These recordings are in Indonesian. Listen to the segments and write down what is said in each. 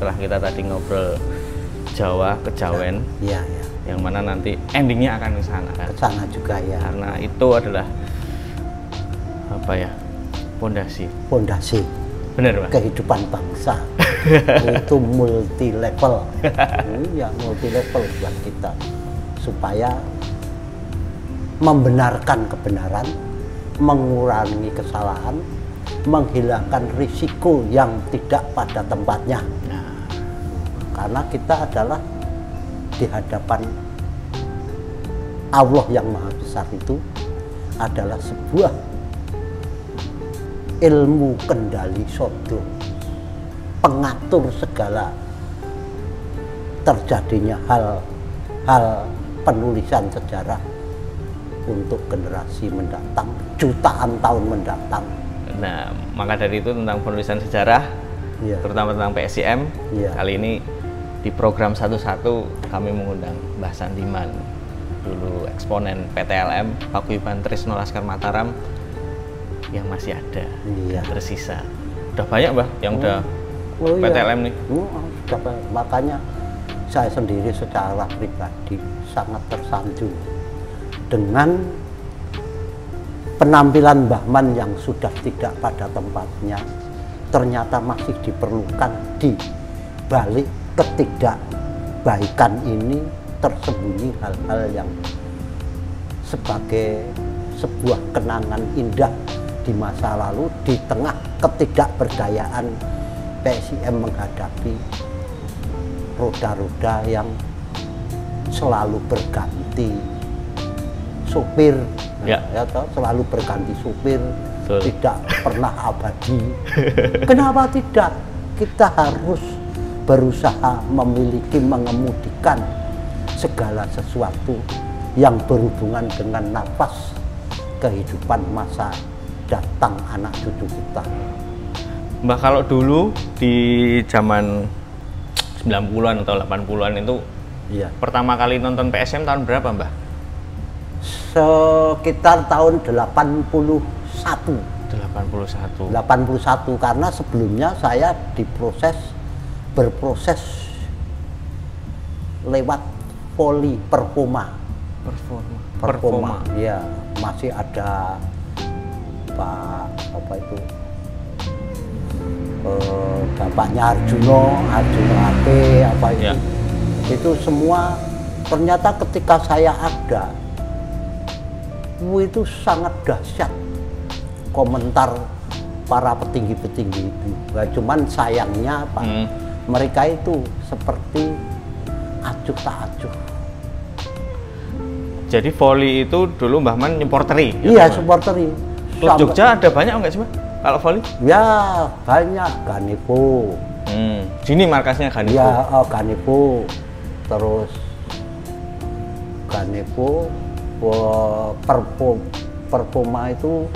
setelah kita tadi ngobrol Jawa, kejawen, iya, iya. yang mana nanti endingnya akan ke sana kan? Ke sana juga ya. Karena itu adalah apa ya? Pondasi. Pondasi Benar, Pak? kehidupan bangsa. Itu multi level. Ya, multi level buat kita supaya membenarkan kebenaran, mengurangi kesalahan, menghilangkan risiko yang tidak pada tempatnya. Nah, Karena kita adalah di hadapan Allah yang Maha Besar itu adalah sebuah ilmu kendali sodo, pengatur segala terjadinya hal-hal penulisan sejarah untuk generasi mendatang, jutaan tahun mendatang. nah, maka dari itu tentang penulisan sejarah, Ya. terutama tentang PSIM, Ya. kali ini di program 1-1 kami mengundang Mbah Sandiman, dulu eksponen PTLM, Paguyuban Trisno Laskar Mataram, yang masih ada, Iya. yang tersisa. Udah banyak, Mbah, yang udah Oh, iya. PTLM nih. Sudah banyak. Makanya saya sendiri secara pribadi sangat tersanjung dengan penampilan Mbah Man yang sudah tidak pada tempatnya, ternyata masih diperlukan di balik ketidakbaikan ini tersembunyi hal-hal yang sebagai sebuah kenangan indah di masa lalu di tengah ketidakberdayaan PSIM menghadapi roda-roda yang selalu berganti supir, Ya. selalu berganti supir, Betul. tidak pernah abadi. Kenapa tidak? Kita harus berusaha memiliki, mengemudikan segala sesuatu yang berhubungan dengan nafas kehidupan masa datang anak cucu kita. Mbah, kalau dulu di zaman 90-an atau 80-an itu Iya. pertama kali nonton PSM tahun berapa, Mbah? Sekitar tahun 81. 81. Karena sebelumnya saya berproses lewat Poli Perpoma. Performa. Ya, masih ada Pak apa itu? Bapaknya Arjuno AP apa itu. Ya. Itu semua ternyata ketika saya ada itu sangat dahsyat komentar para petinggi-petinggi itu. Nah, cuman sayangnya Pak, mereka itu seperti acuh tak acuh. Jadi voli itu dulu Mbah Man nyuporteri. Iya, supporteri. Klub Jogja ada banyak nggak sih, Mbah? Kalau voli? Ya, banyak. Ganepo. Sini markasnya Ganepo. Ya, Ganepo. Terus Ganepo, Perpoma itu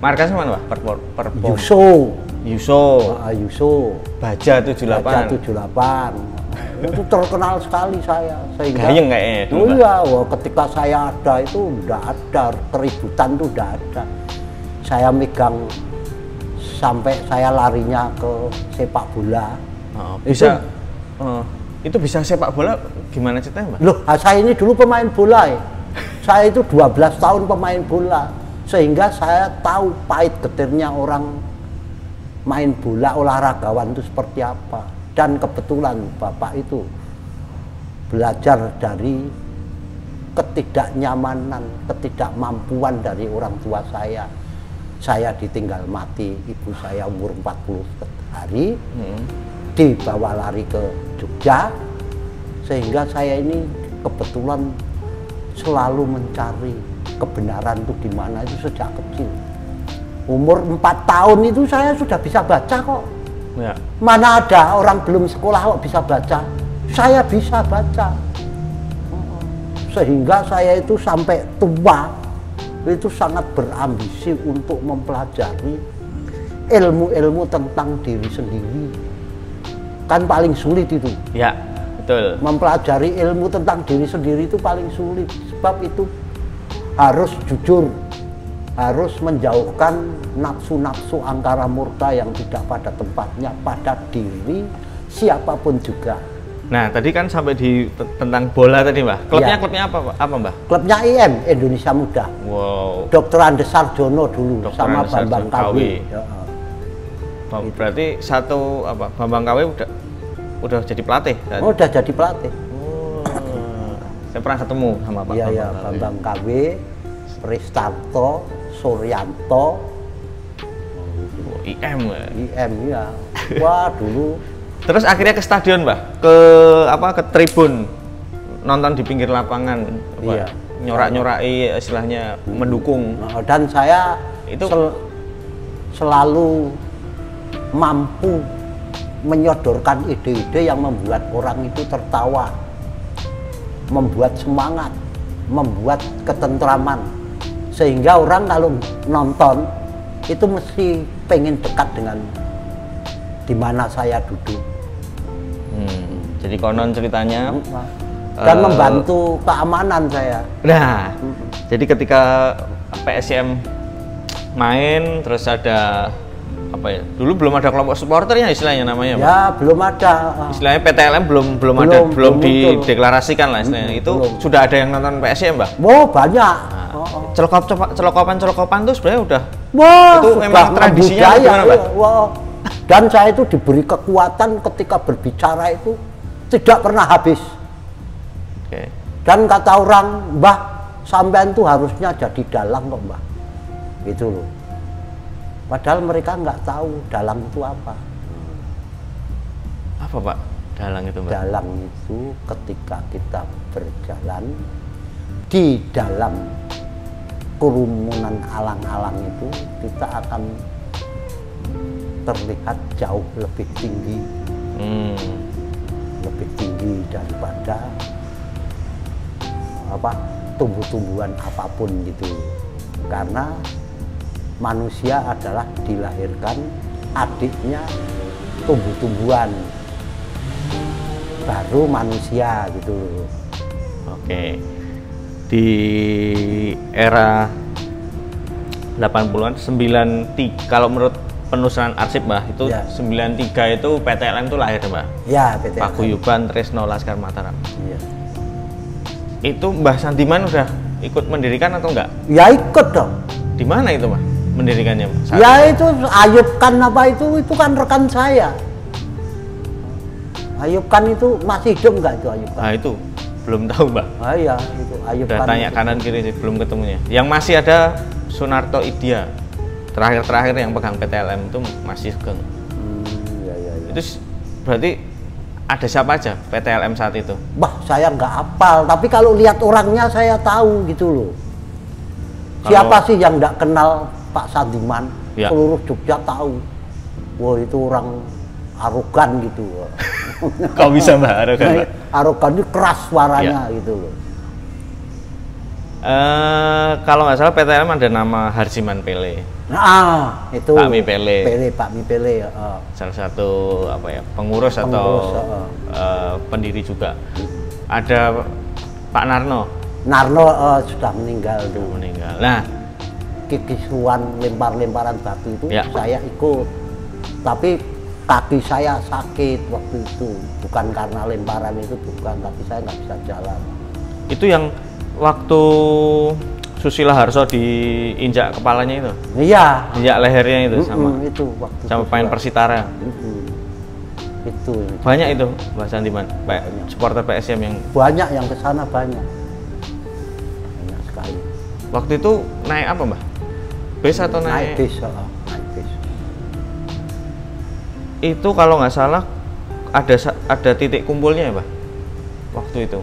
Markasnya mana, Pak? Perpom. Yuso. Yuso. Baja 78. Baja 78. Itu terkenal sekali saya. Sehingga Gayeng kayaknya dulu, oh Pak. iya, ketika saya ada itu udah ada keributan tuh udah ada. Saya megang sampai saya larinya ke sepak bola. Bisa itu bisa sepak bola gimana ceritanya, Mbak? Loh, saya ini dulu pemain bola ya. Saya itu 12 tahun pemain bola. Sehingga saya tahu pahit getirnya orang main bola, olahragawan itu seperti apa. Dan kebetulan Bapak itu belajar dari ketidaknyamanan, ketidakmampuan dari orang tua saya. Saya ditinggal mati, ibu saya umur 40 hari, dibawa lari ke Jogja, sehingga saya ini kebetulan selalu mencari kebenaran itu di mana itu sejak kecil. Umur 4 tahun itu saya sudah bisa baca kok. Ya. Mana ada orang belum sekolah kok bisa baca? Saya bisa baca. Sehingga saya itu sampai tua itu sangat berambisi untuk mempelajari ilmu-ilmu tentang diri sendiri. Kan paling sulit itu. Ya, betul. Mempelajari ilmu tentang diri sendiri itu paling sulit. Sebab itu harus jujur, harus menjauhkan nafsu-nafsu angkara murka yang tidak pada tempatnya pada diri siapapun juga. Nah, tadi kan sampai di tentang bola tadi, Mbah. Klubnya Ya. klubnya apa, Pak? Apa, Mbah? Klubnya IM, Indonesia Muda. Wow. Dr. Andes Sarjono dulu Dr. sama Andes Bambang Sarjono, KW. KW. Berarti satu apa? Bambang KW udah jadi pelatih kan? Oh, udah jadi pelatih. Oh. Saya pernah ketemu sama Pak Iya, Bambang ya, KW. Bambang KW, Ristarto, Suryanto, Oh, IM. Ya. IM ya. Wah, dulu Terus akhirnya ke stadion, Mbah. Ke apa? Ke tribun. Nonton di pinggir lapangan, apa? Iya. Nyorak-nyorai istilahnya mendukung. dan saya Itu selalu mampu menyodorkan ide-ide yang membuat orang itu tertawa, membuat semangat, membuat ketentraman, sehingga orang kalau nonton itu mesti pengen dekat dengan di mana saya duduk. Jadi konon ceritanya Dan membantu keamanan saya. Nah, jadi ketika PSM main terus ada apa ya? Dulu belum ada kelompok supporter ya istilahnya namanya, Pak. Ya, belum ada. Istilahnya PTLM belum Belum muncul. dideklarasikan lah istilahnya. Itu belum. sudah ada yang nonton PSM, Mbak. Wow, banyak. Celokopan itu sebenarnya udah Wah, itu memang sudah tradisinya membudaya, gimana, Pak? wah. Dan saya itu diberi kekuatan ketika berbicara itu tidak pernah habis. Oke. Dan kata orang, Mbah, sampean tuh harusnya jadi dalang kok, Mbah. Gitu loh. Padahal mereka nggak tahu dalang itu apa. Apa, Pak? Dalang itu, Mbak? Dalang itu ketika kita berjalan di dalam kerumunan alang-alang itu, kita akan terlihat jauh lebih tinggi, lebih tinggi daripada apa tumbuh-tumbuhan apapun gitu. Karena manusia adalah dilahirkan adiknya tumbuh-tumbuhan, baru manusia gitu. Oke. Di era 80-an 93 kalau menurut penelusuran arsip, Mbah, itu Ya. 93 itu PTLM itu lahir, Mbah. Ya, PT. Paguyuban Tresno Laskar Mataram. Iya. Itu Mbah Sandiman udah ikut mendirikan atau enggak? Ya ikut dong. Di mana itu, Mbah? Mendirikannya, Mbah? Saat Ya itu? itu Ayub kan apa itu kan rekan saya. Ayub kan itu masih hidup nggak itu Ayub kan? Nah, itu belum tahu, Mbah. Ah iya itu Ayub Udah kan. tanya itu. kanan kiri sih, belum ketemunya. Yang masih ada Sunarto Idya. Terakhir yang pegang PTLM itu masih Sugeng. Iya iya. Itu berarti ada siapa aja PTLM saat itu? Bah, saya nggak hafal, tapi kalau lihat orangnya saya tahu gitu loh. Siapa sih yang nggak kenal Pak Sandiman? Ya. Seluruh Jogja tahu. Wah, itu orang arogan gitu. Kau bisa, Mbak, arogan, Mbak? Arogan itu keras suaranya gitu loh. Kalau nggak salah PTLM ada nama Harsiman Pele, Nah, itu Pak Mi Pele. Pak Mi Pele. salah satu apa ya pengurus atau Pengurus, pendiri juga. Ada Pak Narno Narno sudah meninggal tuh. meninggal. Nah, Kikisuan lempar-lemparan batu itu Ya. saya ikut, tapi kaki saya sakit waktu itu, bukan karena lemparan itu, bukan, tapi saya nggak bisa jalan. itu yang waktu Susila Harso diinjak kepalanya itu, Iya. injak lehernya itu sama itu waktu sama itu pemain saya. Persitara. Itu Banyak itu, Mbak Sandiman, supporter PSM yang banyak yang kesana, banyak sekali. waktu itu naik apa, Mbak? Bis atau Naik naik? bis, naik bis. Itu kalau nggak salah ada titik kumpulnya ya, Mbak? Waktu itu.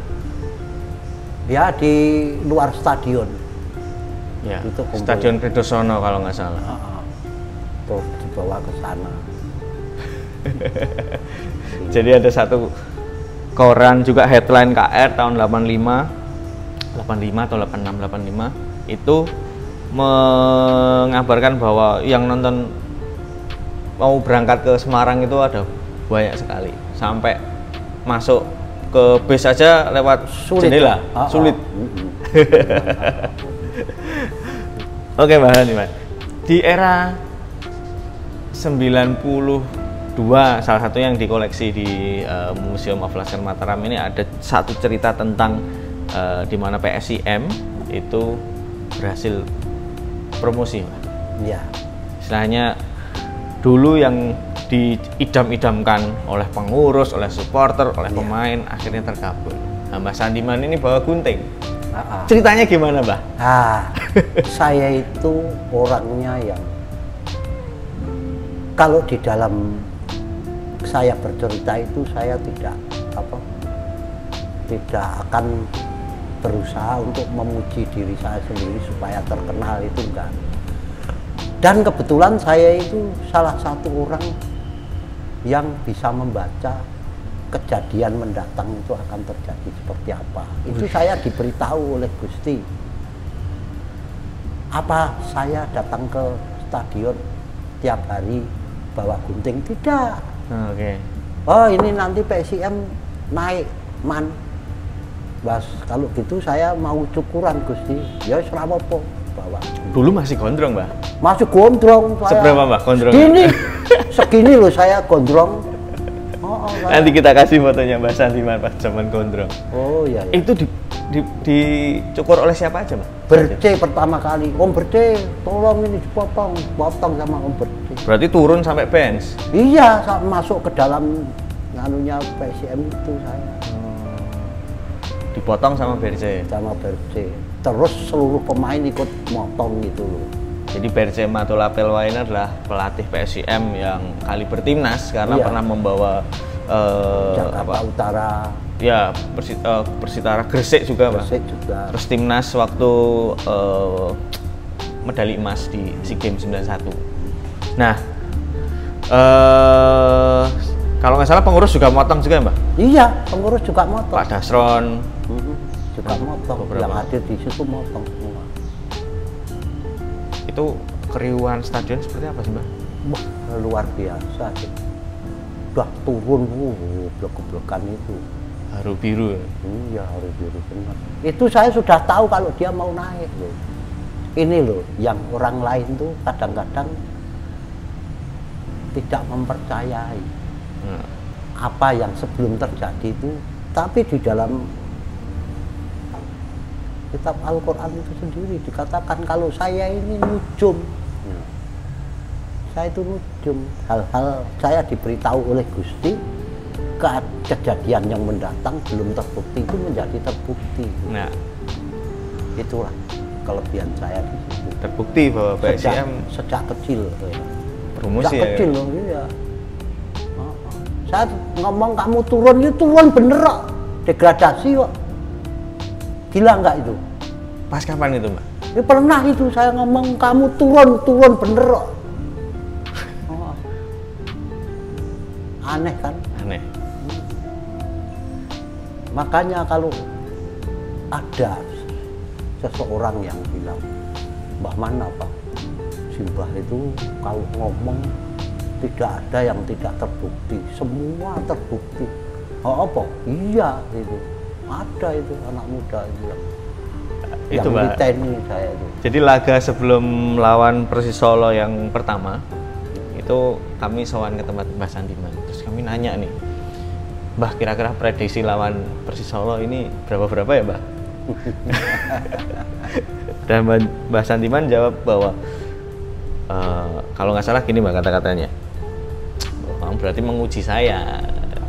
Ya di luar stadion. Ya, Itu kumpul. Stadion Kridosono kalau nggak salah. Terus dibawa ke sana. Jadi ada satu koran juga headline KR tahun 85 atau 85 itu mengabarkan bahwa yang nonton mau berangkat ke Semarang itu ada banyak sekali, sampai masuk ke bis aja lewat jendela, sulit. Oke, Mbak Handiman. Di era 92 salah satu yang dikoleksi di Museum of Laskar Mataram ini ada satu cerita tentang di mana PSIM itu berhasil promosi, Pak. Iya. Istilahnya dulu yang diidam-idamkan oleh pengurus, oleh supporter, oleh pemain akhirnya terkabul. Nah, Mbah Sandiman ini bawa gunting. Ceritanya gimana, Mbah? Saya itu orangnya yang kalau di dalam saya bercerita itu saya tidak akan berusaha untuk memuji diri saya sendiri supaya terkenal, itu enggak. Dan kebetulan saya itu salah satu orang yang bisa membaca kejadian mendatang itu akan terjadi seperti apa. Itu saya diberitahu oleh Gusti. Apa saya datang ke stadion tiap hari bawa gunting? Tidak. Oke. Oh, ini nanti PSIM naik man. Bas, kalau gitu saya mau cukuran Gusti. Ya ora apa-apa, bawa. Dulu masih gondrong, Mbah? Masih gondrong saya. Seberapa, Mbah, gondrong? Segini loh saya gondrong. Nanti kita kasih fotonya Mbah Sandiman pas zaman gondrong. Oh iya. Itu dicukur oleh siapa aja, Mbah? Berce pertama kali. Om Berce, tolong ini dipotong sama Om Berce. Berarti turun sampai bench? Iya, masuk ke dalam nganunya PSIM itu saya. Dipotong sama Berce? Sama Berce. Terus seluruh pemain ikut motong gitu loh. Jadi Berce Matula Pelwa ini adalah pelatih PSIM yang kaliber timnas karena pernah membawa Jakarta Utara. Ya, Persitara Gresik juga, Pak. Gresik juga. Terus timnas waktu medali emas di SEA Games 91. Nah, kalau nggak salah pengurus juga motong juga, Mbak? Iya, pengurus juga motong. Pak Dasron juga motong. Yang hadir di situ motong semua. Itu keriuhan stadion seperti apa sih, Mbak? Wah, luar biasa sih. Udah turun, blok-blokan itu. Haru biru ya? Iya, haru biru benar. Itu saya sudah tahu kalau dia mau naik loh. Ini loh, yang orang lain tuh kadang-kadang tidak mempercayai apa yang sebelum terjadi itu. Tapi di dalam kitab Al-Quran itu sendiri dikatakan kalau saya ini nujum. Saya itu nujum. Hal-hal saya diberitahu oleh Gusti, kejadian yang mendatang belum terbukti itu menjadi terbukti. Nah, itulah kelebihan saya di situ. Terbukti bahwa PSIM sejak kecil. Promosi sejak ya? Kecil loh, iya. Saya ngomong kamu turun, itu turun bener kok. Degradasi kok. Gila nggak itu? Pas kapan itu, Mbak? Ya pernah itu saya ngomong kamu turun bener kok. Aneh kan? Aneh. Makanya kalau ada seseorang yang bilang, Mbah mana Pak? Simbah itu kalau ngomong tidak ada yang tidak terbukti, semua terbukti. Oh apa? Iya itu. Ada itu anak muda itu yang diteni saya itu. Jadi laga sebelum lawan Persis Solo yang pertama itu kami sowan ke tempat Mbah Sandiman. Terus kami nanya nih, Mbah kira-kira prediksi lawan Persis Solo ini berapa ya, Mbah? Dan Mbah Sandiman jawab bahwa kalau nggak salah gini, Mbah, kata-katanya, berarti menguji saya.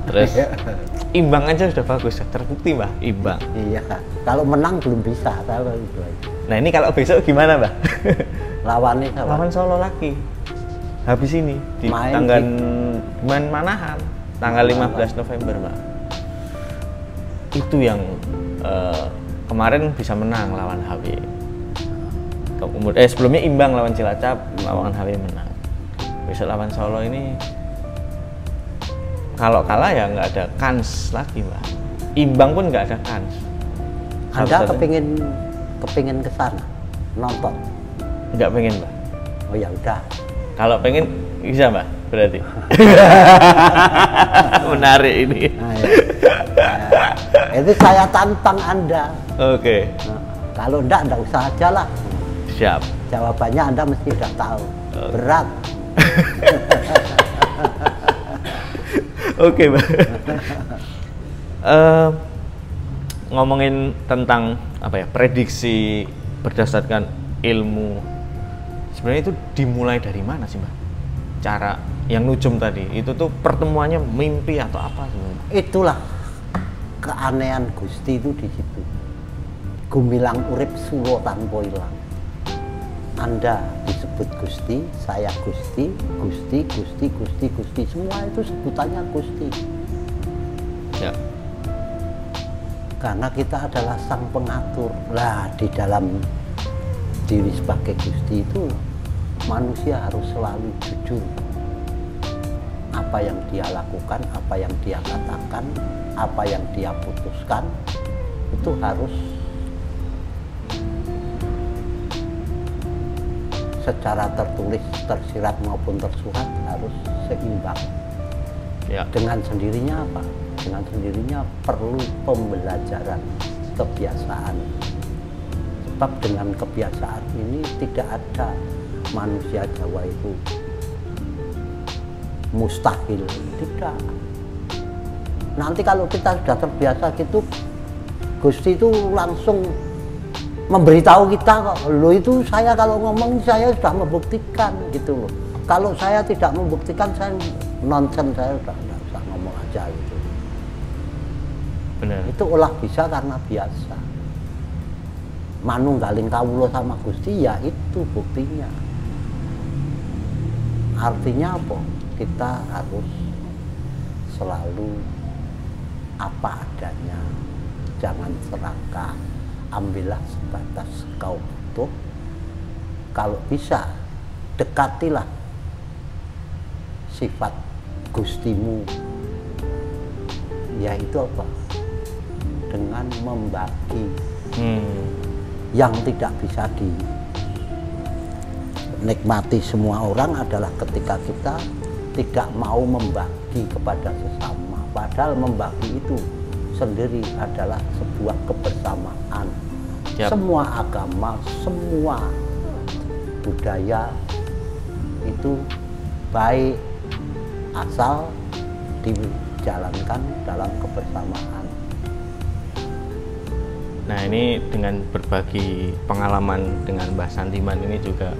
Terus imbang aja sudah bagus, terbukti, Mbah, imbang. Iya, kalau menang belum bisa. Nah ini kalau besok gimana, Mbah? Lawan Solo lagi. Habis ini di tanggal Manahan, tanggal 15 November, Mbak. Itu yang kemarin bisa menang lawan HW. Sebelumnya imbang lawan Cilacap, lawan HW menang. Besok lawan Solo ini kalau kalah ya nggak ada kans lagi, Mbak. Imbang pun nggak ada kans. Anda kepingin ke sana nonton? Nggak pengen, Mbak. Oh ya udah. Kalau pengen bisa, Mbak, berarti. Menarik ini. Nah, ya. Itu saya tantang Anda. Oke. Nah, kalau enggak usah aja lah. Siap. Jawabannya Anda mesti udah tahu. Berat. Oke, Mbak. Ngomongin tentang apa ya, prediksi berdasarkan ilmu, sebenarnya itu dimulai dari mana sih, Mbak? Cara yang nujum tadi itu tuh pertemuannya mimpi atau apa sebenarnya? Itulah keanehan Gusti itu di situ. Gumilang urip suwo tanpa ilang. Anda disebut Gusti, saya Gusti, Gusti, Gusti, Gusti, Gusti, semua itu sebutannya Gusti. Ya. Karena kita adalah sang pengatur. Lah di dalam diri sebagai Gusti itu manusia harus selalu jujur. Apa yang dia lakukan, apa yang dia katakan, apa yang dia putuskan itu harus secara tertulis, tersirat maupun tersurat harus seimbang. Ya. Dengan sendirinya apa? Dengan sendirinya perlu pembelajaran, kebiasaan. Sebab dengan kebiasaan ini tidak ada manusia Jawa itu mustahil, tidak. Nanti kalau kita sudah terbiasa gitu, Gusti itu langsung memberitahu kita kok, lo itu saya kalau ngomong saya sudah membuktikan gitu loh. Kalau saya tidak membuktikan saya nonsen, saya sudah tidak usah ngomong aja gitu. Benar. Itu olah bisa karena biasa. Manunggaling kawula sama Gusti ya itu buktinya. Artinya apa? Kita harus selalu apa adanya, jangan serakah. Ambillah sebatas kau butuh. Kalau bisa, dekatilah sifat Gustimu, yaitu apa? Dengan membagi yang tidak bisa dinikmati semua orang adalah ketika kita tidak mau membagi kepada sesama. Padahal membagi itu sendiri adalah sebuah kebersamaan. Yap. Semua agama, semua budaya itu baik asal dijalankan dalam kebersamaan. Nah, ini dengan berbagi pengalaman dengan Mbah Sandiman ini juga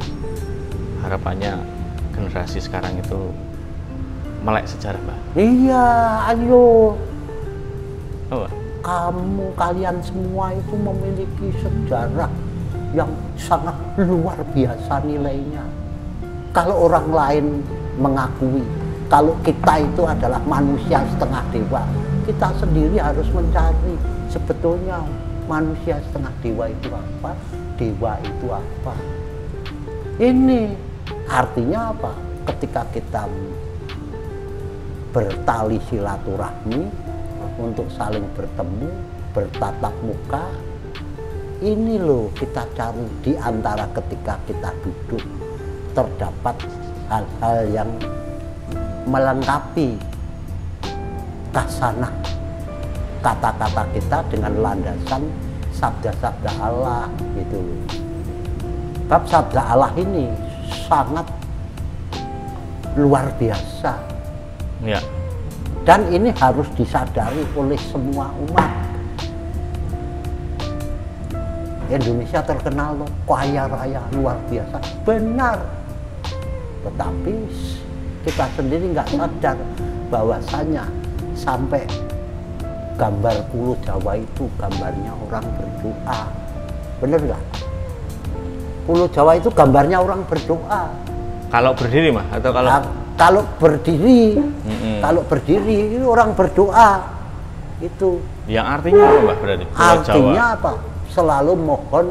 harapannya generasi sekarang itu melek sejarah, Mbah. Iya, ayo. Oh. Kalian semua itu memiliki sejarah yang sangat luar biasa nilainya. Kalau orang lain mengakui kalau kita itu adalah manusia setengah dewa, kita sendiri harus mencari sebetulnya manusia setengah dewa itu apa, dewa itu apa. Ini artinya apa? Ketika kita bertali silaturahmi untuk saling bertemu, bertatap muka, ini loh kita cari di antara ketika kita duduk terdapat hal-hal yang melengkapi kasanah kata-kata kita dengan landasan sabda-sabda Allah gitu. Bab sabda Allah ini sangat luar biasa. Ya. Dan ini harus disadari oleh semua umat. Indonesia terkenal loh, kaya raya luar biasa, benar. Tetapi kita sendiri nggak sadar bahwasanya sampai gambar Pulau Jawa itu gambarnya orang berdoa, bener nggak? Pulau Jawa itu gambarnya orang berdoa. Kalau berdiri mah atau kalau kalau berdiri, kalau berdiri itu orang berdoa itu. Yang artinya apa, Mbah, berarti? Artinya Jawa apa? Selalu mohon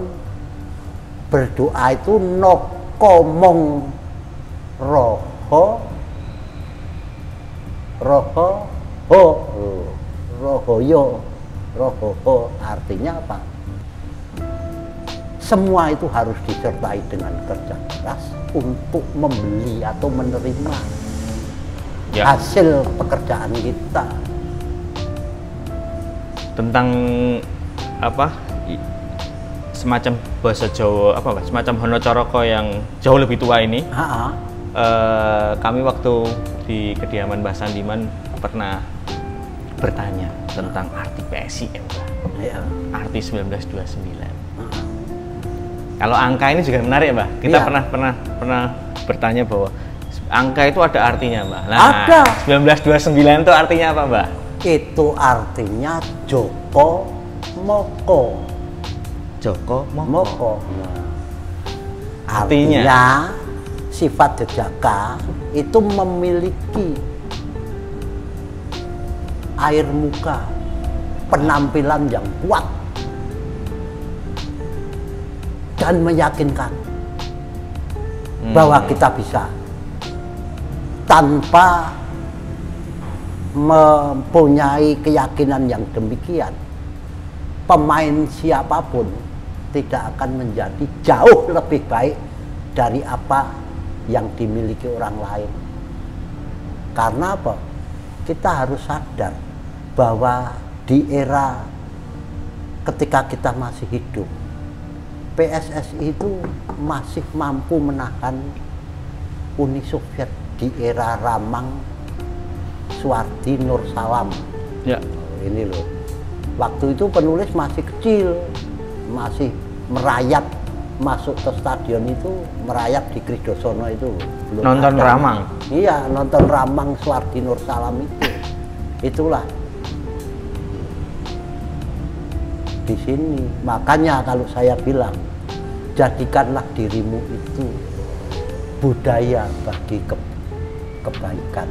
berdoa itu nokomong roho roho artinya apa? Semua itu harus disertai dengan kerja keras untuk membeli atau menerima hasil pekerjaan kita. Tentang apa? Semacam bahasa Jawa apa, semacam Hono Coroko yang jauh lebih tua ini. Kami waktu di kediaman Mbah Sandiman pernah bertanya tentang arti PSIM, Mbah. Ya. Arti 1929. Kalau angka ini juga menarik, Mbah. Kita Iya. pernah bertanya bahwa angka itu ada artinya, Mbah. Nah, Ada. 1929 itu artinya apa, Mbah? Itu artinya Joko Moko. Joko Moko. Nah, Artinya? artinya sifat jejaka itu memiliki air muka, penampilan yang kuat dan meyakinkan bahwa kita bisa tanpa mempunyai keyakinan yang demikian. Pemain siapapun tidak akan menjadi jauh lebih baik dari apa yang dimiliki orang lain. Karena apa? Kita harus sadar bahwa di era ketika kita masih hidup, PSSI itu masih mampu menahan Uni Soviet di era Ramang, Suwardi, Nur Salam. Ya. Ini loh. Waktu itu penulis masih kecil, masih merayap masuk ke stadion itu, merayap di Kridosono itu. Belum Nonton ada. Ramang? Iya, nonton Ramang, Suwardi, Nur Salam itu. Itulah. Di sini, makanya kalau saya bilang, jadikanlah dirimu itu budaya bagi kebaikan.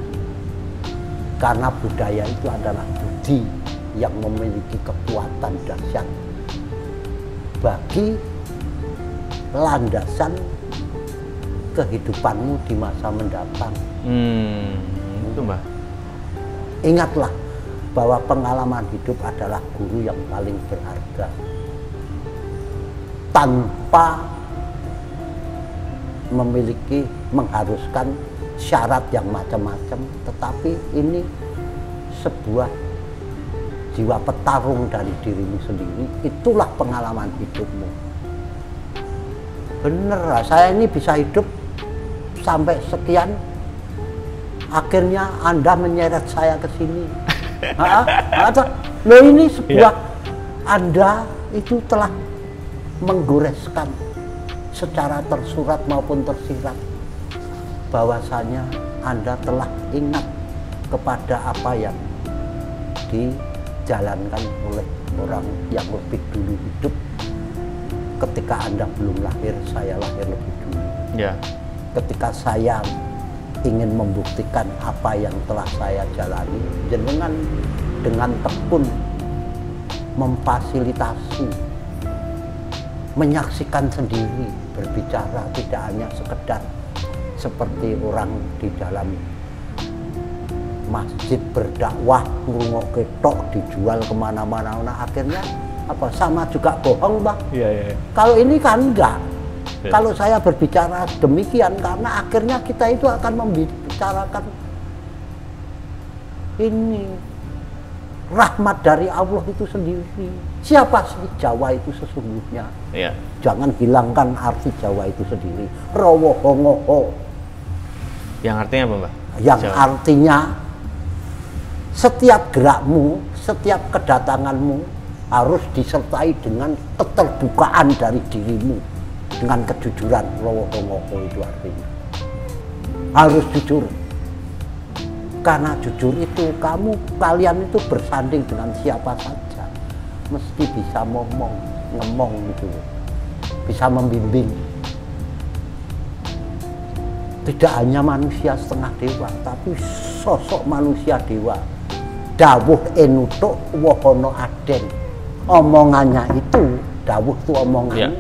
Karena budaya itu adalah budi yang memiliki kekuatan dahsyat bagi landasan kehidupanmu di masa mendatang. Itu, Mbah. Ingatlah bahwa pengalaman hidup adalah guru yang paling berharga. Tanpa mengharuskan syarat yang macam-macam, tetapi ini sebuah jiwa petarung dari dirimu sendiri. Itulah pengalaman hidupmu. Bener lah, saya ini bisa hidup sampai sekian, akhirnya Anda menyeret saya ke sini. Loh, ini sebuah Anda itu telah menggoreskan secara tersurat maupun tersirat bahwasanya Anda telah ingat kepada apa yang dijalankan oleh orang yang lebih dulu hidup. Ketika Anda belum lahir, saya lahir lebih dulu. Ya. Ketika saya ingin membuktikan apa yang telah saya jalani, jenengan dengan tekun memfasilitasi, menyaksikan sendiri, berbicara, tidak hanya sekedar seperti orang di dalam masjid berdakwah, ngrungokke tok, dijual kemana-mana. Nah, akhirnya apa, sama juga bohong, Bang. Iya. Kalau ini kan enggak. Ya. Kalau saya berbicara demikian, karena akhirnya kita itu akan membicarakan ini rahmat dari Allah itu sendiri. Siapa sih Jawa itu sesungguhnya? Iya. Jangan hilangkan arti Jawa itu sendiri. Rowohongoho. Yang artinya apa, Mbah? Yang Jawa. artinya setiap gerakmu, setiap kedatanganmu harus disertai dengan keterbukaan dari dirimu, dengan kejujuran. Rowohongoho itu artinya harus jujur. Karena jujur itu kalian itu bersanding dengan siapa saja mesti bisa ngomong gitu, bisa membimbing. Tidak hanya manusia setengah dewa, tapi sosok manusia dewa. Dawuh enutuk wohono aden. Omongannya itu, dawuh itu omongannya.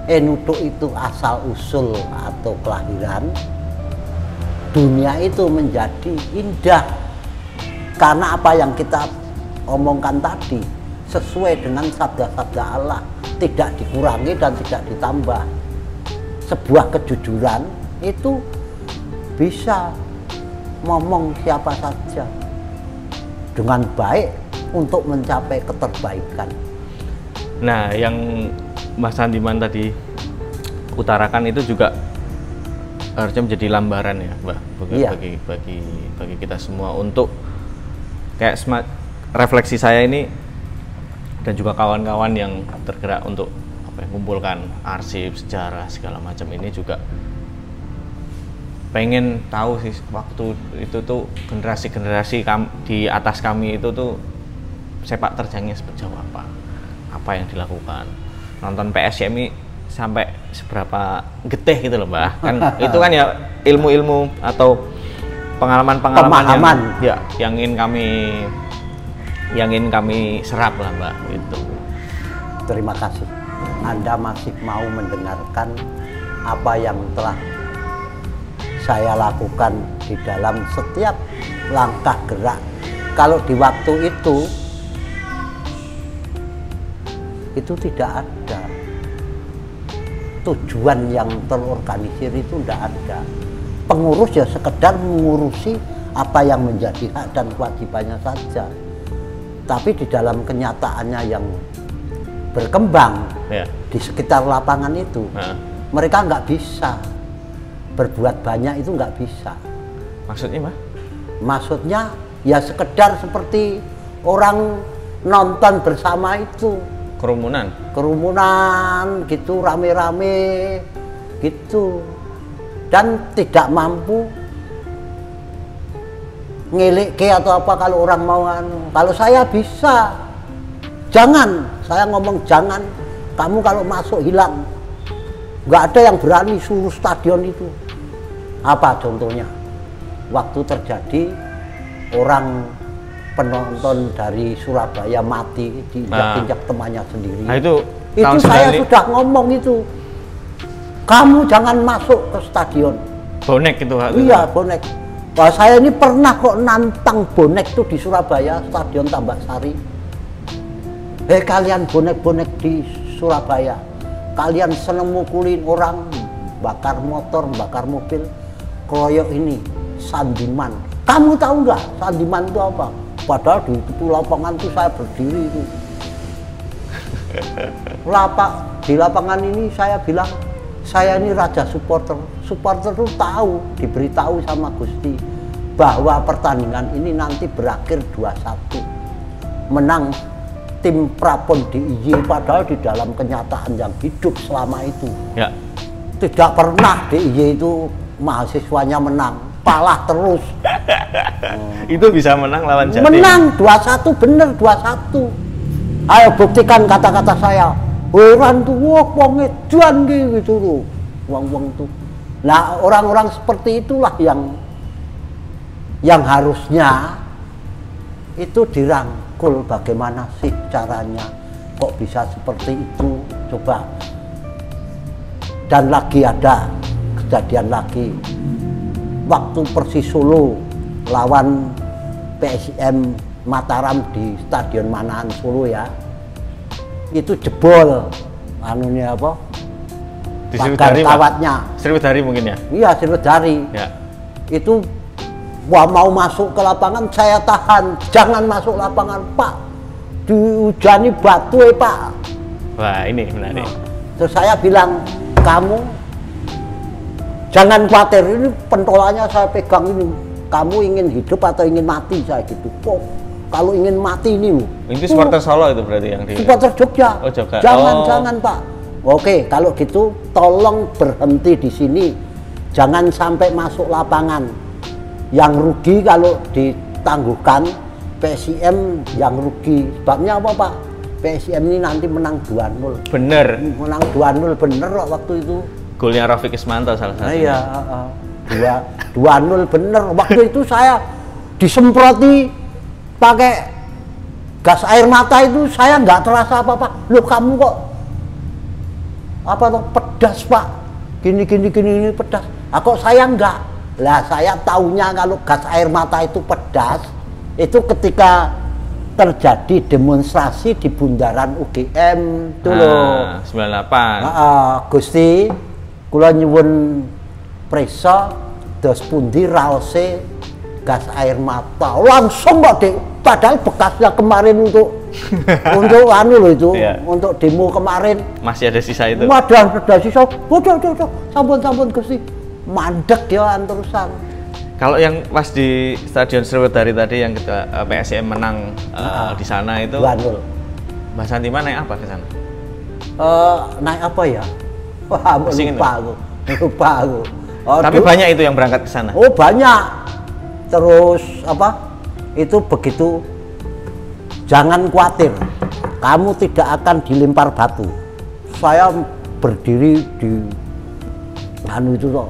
Enutuk itu asal usul atau kelahiran. Dunia itu menjadi indah karena apa yang kita omongkan tadi sesuai dengan sabda-sabda Allah, tidak dikurangi dan tidak ditambah. Sebuah kejujuran itu bisa ngomong siapa saja dengan baik untuk mencapai keterbaikan. Nah, yang Mas Sandiman tadi utarakan itu juga harusnya menjadi lambaran ya, Mbak, Iya. bagi kita semua untuk kayak refleksi saya ini dan juga kawan-kawan yang tergerak untuk mengumpulkan arsip sejarah segala macam ini juga pengen tahu sih waktu itu tuh generasi-generasi di atas kami itu tuh sepak terjangnya sejauh apa yang dilakukan, nonton PSMI sampai seberapa getih gitu loh Mbak, kan itu kan ya ilmu-ilmu atau pengalaman yang ingin kami serap lah Mbak gitu. Terima kasih Anda masih mau mendengarkan apa yang telah saya lakukan di dalam setiap langkah gerak. Kalau di waktu itu tidak ada tujuan yang terorganisir, itu tidak ada. Pengurus ya sekedar mengurusi apa yang menjadi hak dan kewajibannya saja. Tapi di dalam kenyataannya yang berkembang di sekitar lapangan itu, mereka nggak bisa berbuat banyak, itu nggak bisa. Maksudnya Mbak? Maksudnya ya sekedar seperti orang nonton bersama itu. Kerumunan gitu, rame-rame gitu, dan tidak mampu ngelik atau apa kalau orang mau kalau saya bisa. Saya ngomong jangan, kamu kalau masuk hilang. Nggak ada yang berani suruh stadion itu. Apa contohnya? Waktu terjadi orang penonton dari Surabaya mati diinjak-injak temannya sendiri. Nah, itu saya sudah ngomong itu. Kamu jangan masuk ke stadion. Bonek itu. Iya, bonek. Wah, saya ini pernah kok nantang bonek tuh di Surabaya, Stadion Tambak Sari. Kalian bonek-bonek di Surabaya, kalian seneng mukulin orang, bakar motor, bakar mobil, keroyok ini, sandiman. Kamu tahu nggak sandiman itu apa? Padahal di itu lapangan tuh saya berdiri itu. Di lapangan ini saya bilang, saya ini raja supporter. Supporter itu tahu, diberitahu sama Gusti bahwa pertandingan ini nanti berakhir 2-1. Menang tim Prapon DIY, padahal di dalam kenyataan yang hidup selama itu. Ya. Tidak pernah DIY itu mahasiswanya menang, kalah terus. Itu bisa menang lawan Jatim. Menang 2-1, bener 2-1. Ayo buktikan kata-kata saya. Orang tuh wong edan gitu loh. Wong tuh. Nah, orang-orang seperti itulah yang harusnya itu dirangkul. Bagaimana sih caranya? Kok bisa seperti itu? Coba. Dan lagi ada kejadian lagi. Waktu Persis Solo lawan PSM Mataram di Stadion Manahan Solo ya. Itu jebol anunya apa? Pagar kawatnya. Sriwedari mungkin ya? Iya, Sriwedari. Ya. Itu mau masuk ke lapangan saya tahan, jangan masuk lapangan Pak, dihujani batu Pak. Wah, ini menarik. Terus saya bilang, kamu jangan khawatir, ini pentolannya saya pegang ini, kamu ingin hidup atau ingin mati, saya gitu. Oh, kalau ingin mati ini itu supporter Solo itu berarti yang di supporter Jogja. Oh, Jogja. Jangan Pak. Oke, kalau gitu tolong berhenti di sini, jangan sampai masuk lapangan. Yang rugi kalau ditangguhkan PSM yang rugi. Sebabnya apa Pak? PSM ini nanti menang 2-0. Bener. Menang 2-0 bener kok waktu itu. Golnya Rafiq Ismanto salah satunya. Iya, 2-0 bener. Waktu itu saya disemproti pakai gas air mata itu, saya nggak terasa apa-apa. Loh, kamu kok apa tuh pedas Pak? Gini pedas. Kok saya enggak? Lah saya taunya kalau gas air mata itu pedas itu ketika terjadi demonstrasi di bundaran UGM itu loh. 98. Gusti, kula nyuwun prisa dos pundi raose gas air mata. Langsung Pak Dek, padahal bekasnya kemarin untuk anu loh itu, untuk demo kemarin. Masih ada sisa itu. Ada sisa. Sampun Gusti. mandek ya terusan. Kalau yang pas di Stadion Sriwedari tadi yang kita PSIM menang di sana itu 2-0. Mbak Santima naik apa ke sana? Naik apa ya? Wah, lupa aku. Oh, tapi banyak itu yang berangkat ke sana. Oh, banyak. Terus apa? Itu begitu, jangan khawatir. Kamu tidak akan dilempar batu. Saya berdiri di itu toh,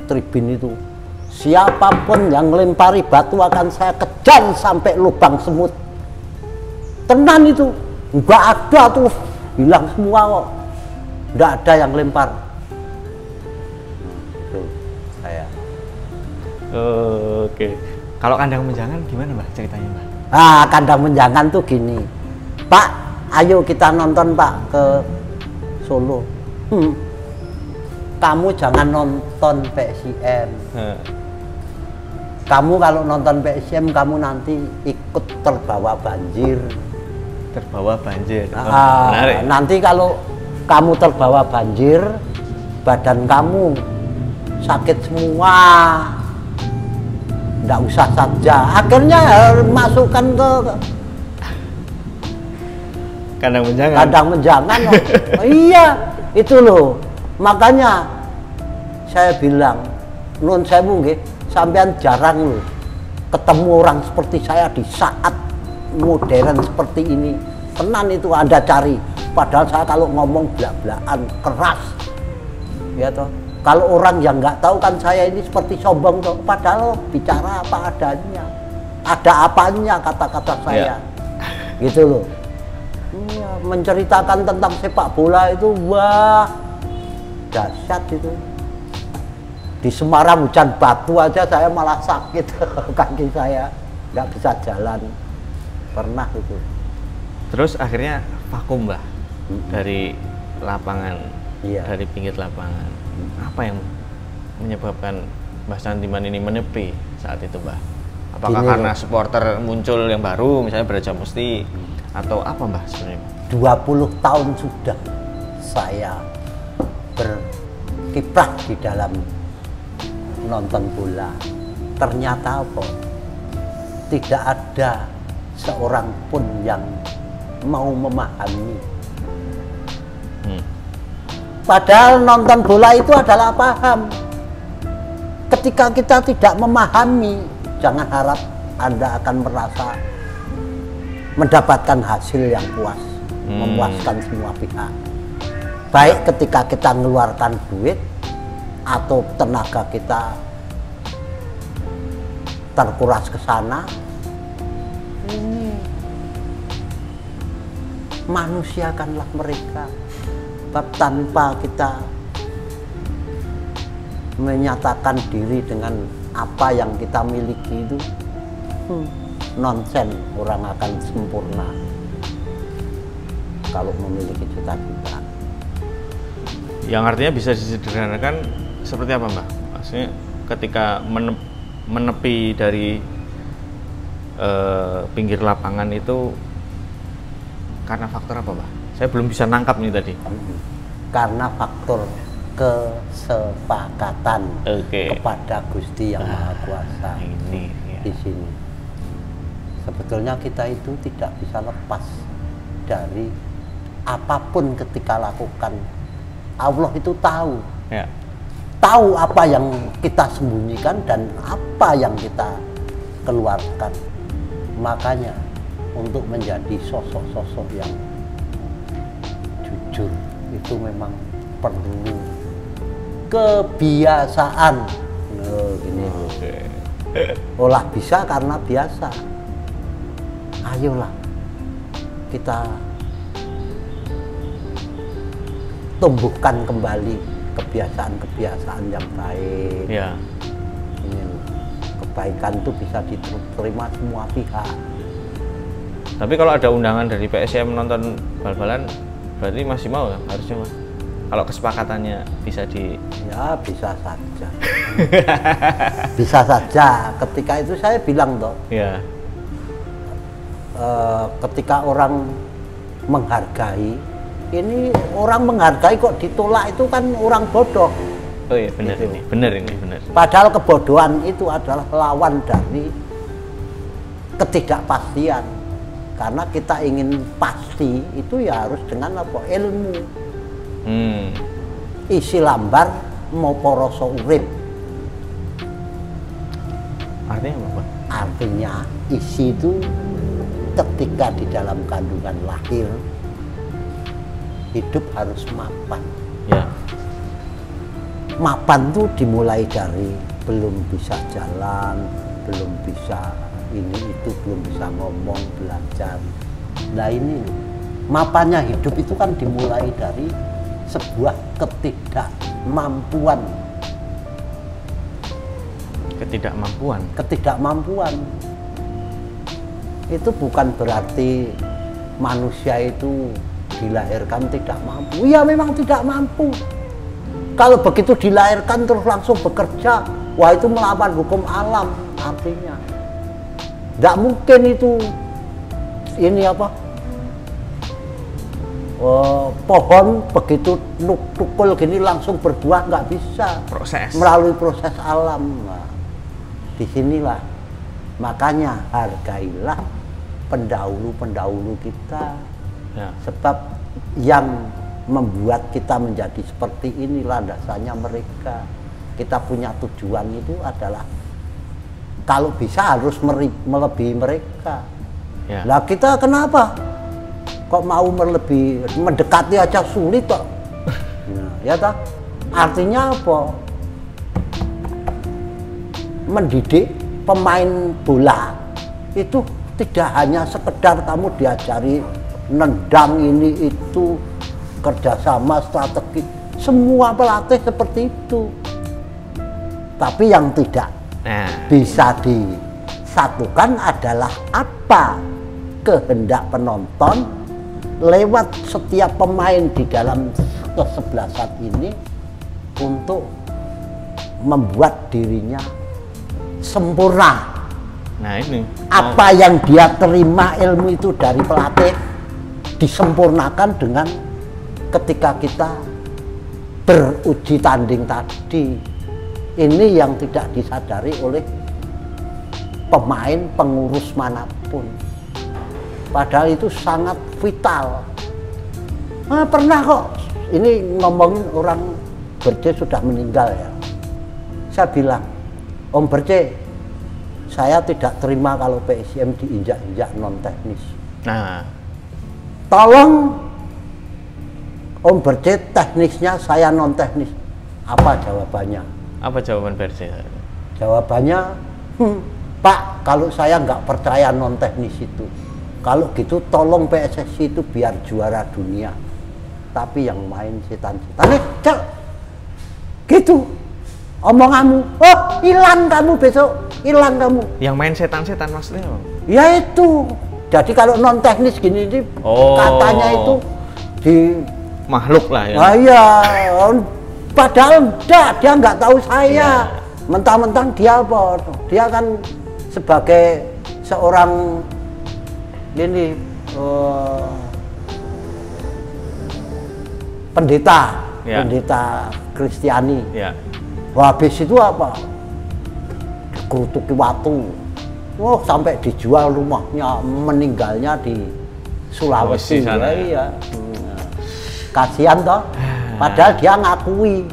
tribun itu. Siapapun yang lempari batu akan saya kejar sampai lubang semut. Tenan itu, nggak ada tuh, hilang semua kok. Nggak ada yang lempar. Tuh, saya. Oke. Kalau kandang menjangan gimana Mbak ceritanya Mbak? Kandang menjangan tuh gini, Pak, ayo kita nonton Pak ke Solo. Kamu jangan nonton PSIM. Kamu kalau nonton PSIM kamu nanti ikut terbawa banjir. Terbawa banjir. Nanti kalau kamu terbawa banjir, badan kamu sakit semua. Nggak usah saja. Akhirnya masukkan ke kandang menjangan. Kandang menjangan. Iya, itu loh. Makanya saya bilang, nun sewu nggih, sampean jarang loh ketemu orang seperti saya di saat modern seperti ini. Tenan itu Anda cari. Padahal saya kalau ngomong belak-belakan keras, ya toh. Kalau orang yang nggak tahu kan saya ini seperti sombong toh. Padahal bicara apa adanya, ada apanya kata-kata saya, gitu loh. Iya, menceritakan tentang sepak bola itu wah dahsyat itu. Di Semarang hujan batu aja saya malah sakit kaki saya, nggak bisa jalan, pernah itu. Terus akhirnya vakum Mbah dari lapangan, dari pinggir lapangan. Apa yang menyebabkan Mbah Santiman ini menepi saat itu Mbah? Apakah gini, karena supporter muncul yang baru, misalnya Braja Musti, atau apa Mbah sebenarnya? 20 tahun sudah saya berkiprah di dalam nonton bola. Ternyata apa? Tidak ada seorang pun yang mau memahami. Padahal nonton bola itu adalah paham. Ketika kita tidak memahami, jangan harap Anda akan merasa mendapatkan hasil yang puas, memuaskan semua pihak. Baik ketika kita mengeluarkan duit atau tenaga kita terkuras ke sana, ini manusiakanlah mereka. Tanpa kita menyatakan diri dengan apa yang kita miliki itu nonsen. Orang akan sempurna kalau memiliki cita-cita. Yang artinya bisa disederhanakan seperti apa Mbak? Maksudnya ketika menepi dari pinggir lapangan itu karena faktor apa Mbak? Saya belum bisa nangkap nih tadi. Karena faktor kesepakatan kepada Gusti Yang Maha Kuasa. Ini ya. Di sini sebetulnya kita itu tidak bisa lepas dari apapun ketika lakukan. Allah itu tahu, tahu apa yang kita sembunyikan dan apa yang kita keluarkan. Makanya untuk menjadi sosok-sosok yang jujur itu memang perlu kebiasaan. Gini. Olah bisa karena biasa. Ayolah kita tumbuhkan kembali kebiasaan-kebiasaan yang baik. Ini kebaikan itu bisa diterima semua pihak. Tapi kalau ada undangan dari PSIM menonton bal-balan, berarti masih mau ya harusnya Mas? Kalau kesepakatannya bisa Ya bisa saja. Bisa saja. Ketika itu saya bilang toh. Ketika orang menghargai, ini orang menghargai kok ditolak itu kan orang bodoh. Oh iya benar Gitu. ini, benar ini, benar. Padahal kebodohan itu adalah lawan dari ketidakpastian. Karena kita ingin pasti itu ya harus dengan apa? Ilmu. Isi lambar mau poroso urip. Artinya apa, Pak? Artinya isi itu ketika di dalam kandungan lahir hidup harus mapan. Ya. Mapan tuh dimulai dari belum bisa jalan, belum bisa ini itu, belum bisa ngomong, belajar. Nah ini mapannya hidup itu kan dimulai dari sebuah ketidakmampuan. Ketidakmampuan. Itu bukan berarti manusia itu dilahirkan tidak mampu. Iya memang tidak mampu. Kalau begitu dilahirkan terus langsung bekerja, wah itu melawan hukum alam artinya. Tidak mungkin itu ini apa? Pohon begitu tukul gini langsung berbuah, nggak bisa. Proses. Melalui proses alam. Nah, disinilah makanya hargailah pendahulu-pendahulu kita. Ya. Sebab yang membuat kita menjadi seperti ini landasannya mereka. Kita punya tujuan itu adalah kalau bisa harus melebihi mereka. Ya. Lah kita kenapa kok mau mendekati aja sulit kok? Nah, ya tak? Artinya apa? Mendidik pemain bola itu tidak hanya sekedar kamu diajari nendang ini itu, kerjasama, strategi, semua pelatih seperti itu. Tapi yang tidak bisa disatukan adalah apa kehendak penonton lewat setiap pemain di dalam kesebelasan ini untuk membuat dirinya sempurna. Nah ini Apa yang dia terima ilmu itu dari pelatih disempurnakan dengan ketika kita beruji tanding tadi. Ini yang tidak disadari oleh pemain pengurus manapun. Padahal itu sangat vital. Pernah kok, ini ngomongin orang Berce sudah meninggal ya. Saya bilang, Om Berce, saya tidak terima kalau PSIM diinjak-injak non teknis. Nah, Tolong Om Berce teknisnya, saya non teknis. Apa jawabannya? apa jawaban Berce? Jawabannya, Pak, kalau saya nggak percaya non teknis itu, kalau gitu tolong PSSI itu biar juara dunia, tapi yang main setan-setan. Gitu omonganmu. Oh, hilang kamu besok, hilang kamu. Yang main setan-setan maksudnya apa? Ya itu. Jadi kalau non teknis gini ini katanya itu di makhluk lah ya. Iya, padahal enggak, dia nggak tahu saya. Mentang-mentang dia apa? Dia kan sebagai seorang ini pendeta, pendeta Kristiani. Wah, habis itu apa? Dikerutuki watu. Wah, sampai dijual rumahnya, meninggalnya di Sulawesi. Iya. Kasihan toh. Padahal dia ngakui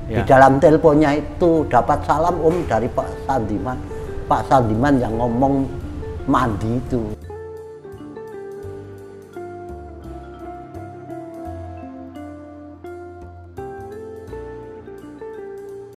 di dalam teleponnya itu dapat salam Om dari Pak Sandiman. Pak Sandiman yang ngomong mandi itu.